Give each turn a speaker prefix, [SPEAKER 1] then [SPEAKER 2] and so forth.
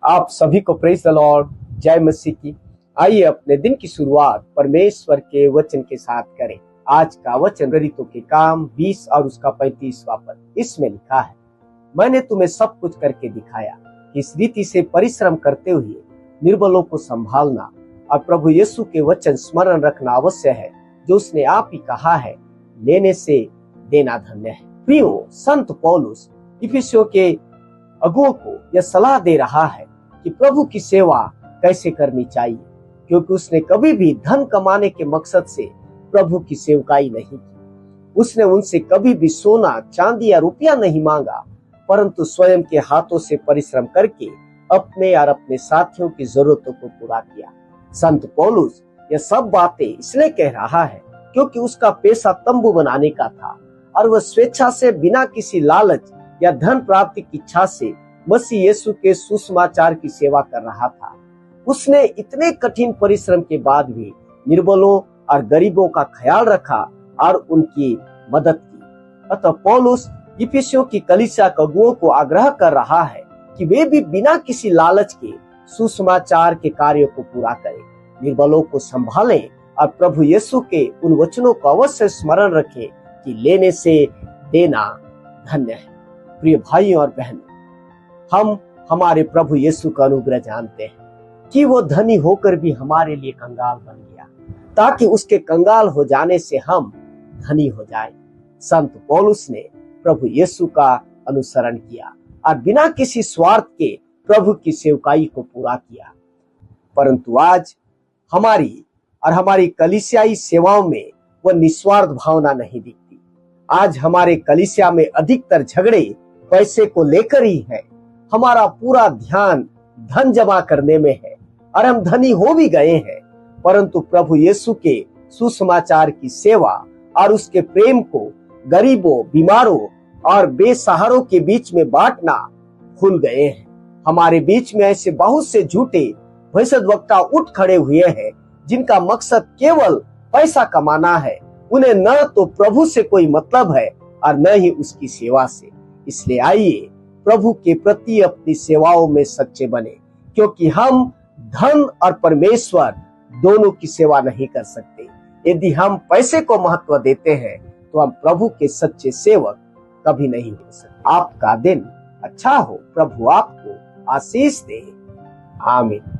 [SPEAKER 1] आप सभी को प्रेज द लॉर्ड, जय मसीह की। आइए अपने दिन की शुरुआत परमेश्वर के वचन के साथ करें। आज का वचन प्रेरितों के काम 20 और उसका 35वां पद। इसमें लिखा है, मैंने तुम्हें सब कुछ करके दिखाया कि इस रीति से परिश्रम करते हुए निर्बलों को संभालना और प्रभु यीशु के वचन स्मरण रखना अवश्य है, जो उसने आप ही कहा है, लेने से देना धन्य है। प्रियो, संत पौलुस इफिसियों के अगुओं को यह सलाह दे रहा है कि प्रभु की सेवा कैसे करनी चाहिए, क्योंकि उसने कभी भी धन कमाने के मकसद से प्रभु की सेवकाई नहीं की। उसने उनसे कभी भी सोना, चांदी या रुपया नहीं मांगा, परंतु स्वयं के हाथों से परिश्रम करके अपने और अपने साथियों की जरूरतों को पूरा किया। संत पौलुस यह सब बातें इसलिए कह रहा है क्योंकि उसका पेशा तंबू बनाने का था और वह स्वेच्छा से, बिना किसी लालच या धन प्राप्ति की इच्छा से मसीह यीशु के सुसमाचार की सेवा कर रहा था। उसने इतने कठिन परिश्रम के बाद भी निर्बलों और गरीबों का ख्याल रखा और उनकी मदद की। अतः पौलुस इफिसियों की कलीसिया के अगुओं को आग्रह कर रहा है कि वे भी बिना किसी लालच के सुसमाचार के कार्यों को पूरा करें, निर्बलों को संभालें और प्रभु यीशु के उन वचनों को अवश्य स्मरण रखें कि लेने से देना धन्य है। प्रिय भाइयों और बहनों, हम हमारे प्रभु यीशु का अनुग्रह जानते हैं कि वो धनी होकर भी हमारे लिए कंगाल बन गया, ताकि उसके कंगाल हो जाने से हम धनी हो जाएं। संत पौलुस ने प्रभु यीशु का अनुसरण किया और बिना किसी स्वार्थ के प्रभु की सेवकाई को पूरा किया। परंतु आज हमारी कलीसियाई सेवाओं में वह निस्वार्थ भावना नहीं दिखती। आज हमारे कलीसिया में अधिकतर झगड़े पैसे को लेकर ही है। हमारा पूरा ध्यान धन जमा करने में है और हम धनी हो भी गए हैं, परंतु प्रभु यीशु के सुसमाचार की सेवा और उसके प्रेम को गरीबों, बीमारों और बेसहारों के बीच में बांटना भूल गए हैं। हमारे बीच में ऐसे बहुत से झूठे भविष्यद्वक्ता उठ खड़े हुए हैं जिनका मकसद केवल पैसा कमाना है। उन्हें न तो प्रभु से कोई मतलब है और न ही उसकी सेवा से। इसलिए आइए प्रभु के प्रति अपनी सेवाओं में सच्चे बने, क्योंकि हम धन और परमेश्वर दोनों की सेवा नहीं कर सकते। यदि हम पैसे को महत्व देते हैं तो हम प्रभु के सच्चे सेवक कभी नहीं हो सकते। आपका दिन अच्छा हो, प्रभु आपको आशीष दे। आमीन।